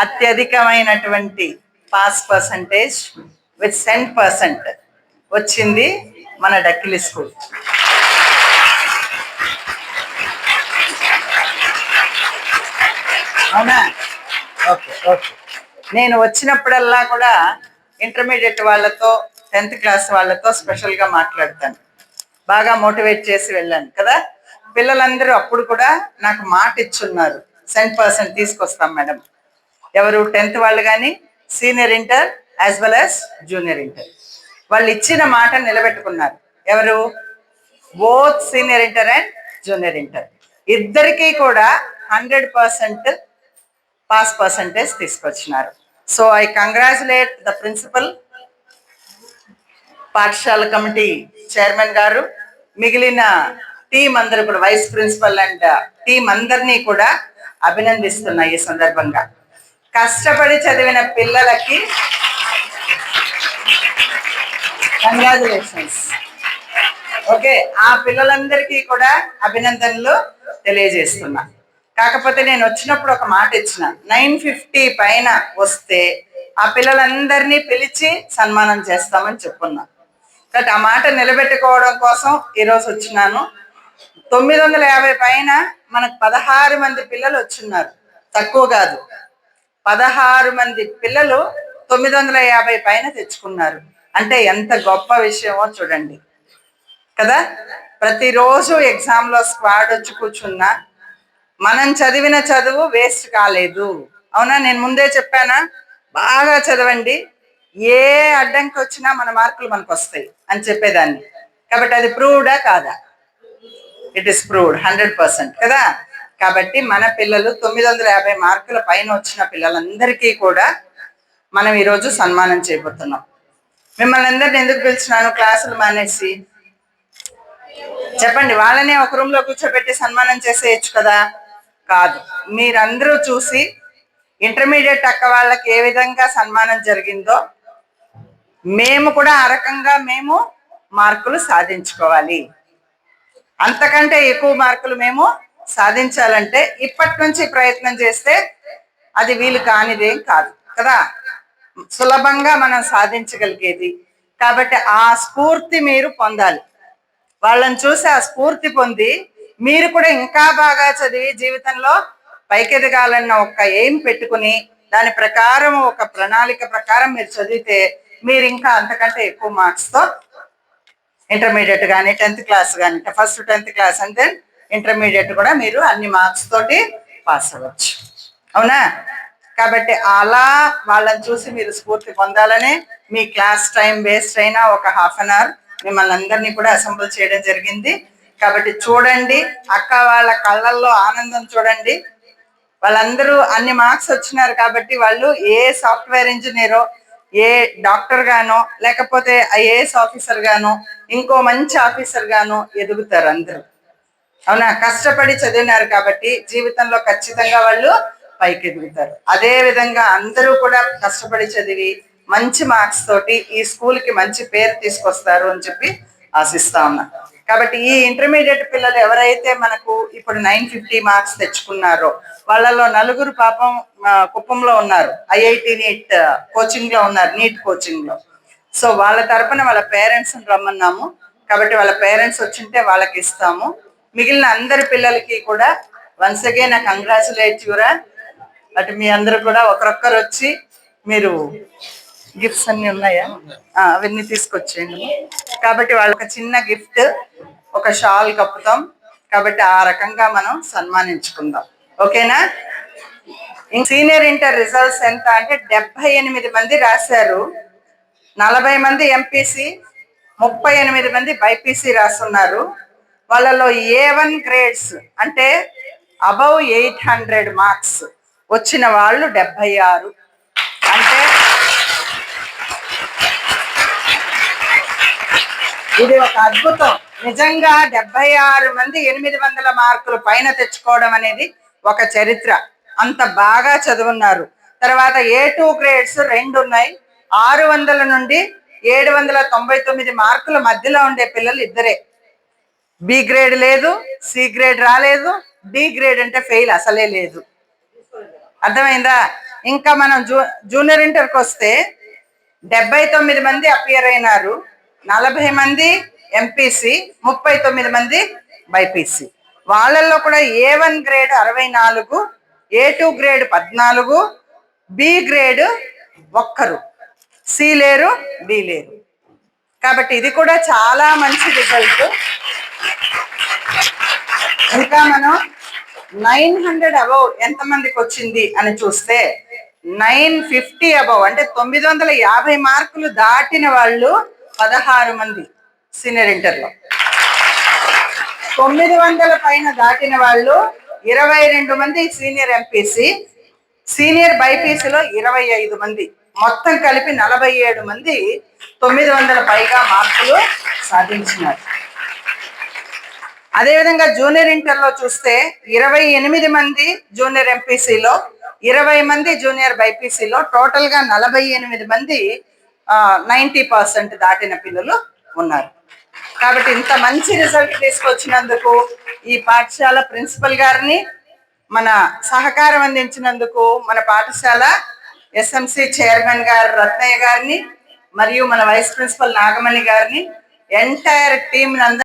అత్యధికమైనటువంటి pass percentage with 100% వచ్చింది మన డక్కిలి స్కూల్. అవునా? Okay okay. నేను వచ్చినప్పుడల్లా కూడా ఇంటర్మీడియట్ వాళ్ళతో 10th క్లాస్ వాళ్ళతో స్పెషల్గా మాట్లాడతాను. బాగా మోటివేట్ చేసి వెళ్ళాను కదా. పిల్లలందరూ అప్పుడు కూడా నాకు మాట ఇచ్చున్నారు, 100% తీసుకొస్తాం మేడం. ఎవరు? 10th వాళ్ళు కానీ senior inter as well as junior inter వాళ్ళు ఇచ్చిన మాట నిలబెట్టుకున్నారు. ఎవరు? Both senior inter and junior inter ఇద్దరికీ కూడా 100% పాస్ పర్సంటేజ్ తీసుకొచ్చినారు. So I congratulate the principal, పాఠశాల కమిటీ చైర్మన్ గారు, మిగిలిన టీం అందరూ కూడా, వైస్ ప్రిన్సిపల్ అండ్ టీం అందరినీ కూడా అభినందిస్తున్నా ఈ సందర్భంగా. కష్టపడి చదివిన పిల్లలకి కంగ్రాచులేషన్స్. ఓకే, ఆ పిల్లలందరికీ కూడా అభినందనలు తెలియజేస్తున్నా. కాకపోతే నేను వచ్చినప్పుడు ఒక మాట ఇచ్చిన, 950 పైన వస్తే ఆ పిల్లలందరినీ పిలిచి సన్మానం చేస్తామని చెప్పున్నా. బట్ ఆ మాట నిలబెట్టుకోవడం కోసం ఈరోజు వచ్చినాను. 950 పైన మనకు 16 మంది పిల్లలు వచ్చున్నారు, తక్కువ కాదు. 16 మంది పిల్లలు 950 పైన తెచ్చుకున్నారు అంటే ఎంత గొప్ప విషయమో చూడండి కదా. ప్రతిరోజు ఎగ్జామ్లో స్క్వాడ్ వచ్చి కూర్చున్నా మనం చదివిన చదువు వేస్ట్ కాలేదు. అవునా? నేను ముందే చెప్పానా, బాగా చదవండి, ఏ అడ్డంకి వచ్చినా మన మార్కులు మనకు వస్తాయి అని చెప్పేదాన్ని. కాబట్టి అది ప్రూవ్డా కాదా? ఇట్ ఈస్ ప్రూవ్డ్ 100% కదా. కాబట్టి మన పిల్లలు 950 మార్కుల పైన వచ్చిన పిల్లలందరికీ కూడా మనం ఈరోజు సన్మానం చేయబోతున్నాం. మిమ్మల్ని అందరిని ఎందుకు పిలిచినాను? క్లాసులు మానేసి చెప్పండి, వాళ్ళనే ఒక రూమ్లో కూర్చోబెట్టి సన్మానం చేసేయచ్చు కదా. కాదు, మీరందరూ చూసి ఇంటర్మీడియట్ అక్క వాళ్ళకి ఏ విధంగా సన్మానం జరిగిందో మేము కూడా ఆ రకంగా మేము మార్కులు సాధించుకోవాలి. అంతకంటే ఎక్కువ మార్కులు మేము సాధించాలంటే ఇప్పటి నుంచి ప్రయత్నం చేస్తే అది వీలు కానిదేం కాదు కదా, సులభంగా మనం సాధించగలిగేది. కాబట్టి ఆ స్ఫూర్తి మీరు పొందాలి. వాళ్ళని చూసి ఆ స్ఫూర్తి పొంది మీరు కూడా ఇంకా బాగా చదివి జీవితంలో పైకెదగాలన్న ఒక ఎయిమ్ పెట్టుకుని దాని ప్రకారం ఒక ప్రణాళిక ప్రకారం మీరు చదివితే మీరు ఇంకా అంతకంటే ఎక్కువ మార్క్స్తో ఇంటర్మీడియట్ కానీ 10th క్లాస్ కానీ, first 10th class and then intermediate కూడా మీరు అన్ని మార్క్స్ తోటి పాస్ అవ్వచ్చు. అవునా? కాబట్టి అలా వాళ్ళని చూసి మీరు స్ఫూర్తి పొందాలనే మీ క్లాస్ టైం వేస్ట్ అయినా ఒక ½ అన్ అవర్ మిమ్మల్ని అందరినీ కూడా అసెంబ్ల్ చేయడం జరిగింది. కాబట్టి చూడండి, అక్క వాళ్ళ కళ్ళల్లో ఆనందం చూడండి. వాళ్ళందరూ అన్ని మార్క్స్ వచ్చినారు కాబట్టి వాళ్ళు ఏ సాఫ్ట్వేర్ ఇంజనీరో, ఏ డాక్టర్ గానో, లేకపోతే ఐఏఎస్ ఆఫీసర్ గానో, ఇంకో మంచి ఆఫీసర్ గానో ఎదుగుతారు అందరూ. అవునా? కష్టపడి చదివినారు కాబట్టి జీవితంలో ఖచ్చితంగా వాళ్ళు పైకి ఎదుగుతారు. అదే విధంగా అందరూ కూడా కష్టపడి చదివి మంచి మార్క్స్ తోటి ఈ స్కూల్కి మంచి పేరు తీసుకొస్తారు అని చెప్పి ఆశిస్తా ఉన్నా. కాబట్టి ఈ ఇంటర్మీడియట్ పిల్లలు ఎవరైతే మనకు ఇప్పుడు 950 మార్క్స్ తెచ్చుకున్నారో వాళ్ళలో 4 పాపం కుప్పంలో ఉన్నారు, ఐఐటి నీట్ కోచింగ్ లో ఉన్నారు, నీట్ కోచింగ్ లో. సో వాళ్ళ తరపున వాళ్ళ పేరెంట్స్ రమ్మన్నాము. కాబట్టి వాళ్ళ పేరెంట్స్ వచ్చింటే వాళ్ళకి ఇస్తాము. మిగిలిన అందరి పిల్లలకి కూడా వన్స్ అగైన్ కంగ్రాచులేట్ యురా. అటు మీ అందరూ కూడా ఒకరొక్కరు వచ్చి మీరు గిఫ్ట్స్ అన్ని ఉన్నాయా అవన్నీ తీసుకొచ్చేయండి. కాబట్టి వాళ్ళకి చిన్న గిఫ్ట్, ఒక షాల్ కప్పుతాం. కాబట్టి ఆ రకంగా మనం సన్మానించుకుందాం. ఓకేనా? సీనియర్ ఇంటర్ రిజల్ట్స్ ఎంత అంటే 78 మంది రాశారు, 40 మంది ఎంపీసీ, 38 మంది బైపీసీ రాస్తున్నారు. వాళ్ళలో A1 గ్రేడ్స్ అంటే అబౌవ్ 800 మార్క్స్ వచ్చిన వాళ్ళు 76. అంటే ఇది ఒక అద్భుతం నిజంగా. 76 మంది 800 మార్కులు పైన తెచ్చుకోవడం అనేది ఒక చరిత్ర. అంత బాగా చదువున్నారు. తర్వాత A2 గ్రేడ్స్ 2 ఉన్నాయి. 600 నుండి 799 మార్కుల మధ్యలో ఉండే పిల్లలు ఇద్దరే. బి గ్రేడ్ లేదు, సి గ్రేడ్ రాలేదు, డి గ్రేడ్ అంటే ఫెయిల్ అసలే లేదు. అర్థమైందా? ఇంకా మనం జూనియర్ ఇంటర్కి వస్తే 79 మంది అపియర్ అయినారు. 40 మంది ఎంపీసీ, 39 మంది బైపీసీ. వాళ్ళల్లో కూడా A1 grade 64, A2 grade 14, B grade ఒక్కరు, సి లేరు, డి లేరు. కాబట్టి ఇది కూడా చాలా మంచి రిజల్ట్. ఇంకా మనం 900 అబౌవ్ ఎంతమందికి వచ్చింది అని చూస్తే 950 అబౌవ్ అంటే 950 మార్కులు దాటిన వాళ్ళు 16 మంది సీనియర్ ఇంటర్లో. 900 పైన దాటిన వాళ్ళు 22 మంది సీనియర్ ఎంపీసీ, సీనియర్ బైపీసీలో 25 మంది, మొత్తం కలిపి 47 మంది 900 పైగా మార్కులు సాధించినారు. అదేవిధంగా జూనియర్ ఇంటర్లో చూస్తే 28 మంది జూనియర్ ఎంపీసీలో, 20 మంది జూనియర్ బైపీసీలో, టోటల్గా 48 మంది 90% దాటిన పిల్లలు ఉన్నారు. కాబట్టి ఇంత మంచి రిజల్ట్ తీసుకొచ్చినందుకు ఈ పాఠశాల ప్రిన్సిపల్ గారిని, మన సహకారం అందించినందుకు మన పాఠశాల ఎస్ఎంసి చైర్మన్ గారు రత్నయ్య గారిని, మరియు మన వైస్ ప్రిన్సిపల్ నాగమణి గారిని, ఎంటైర్ టీం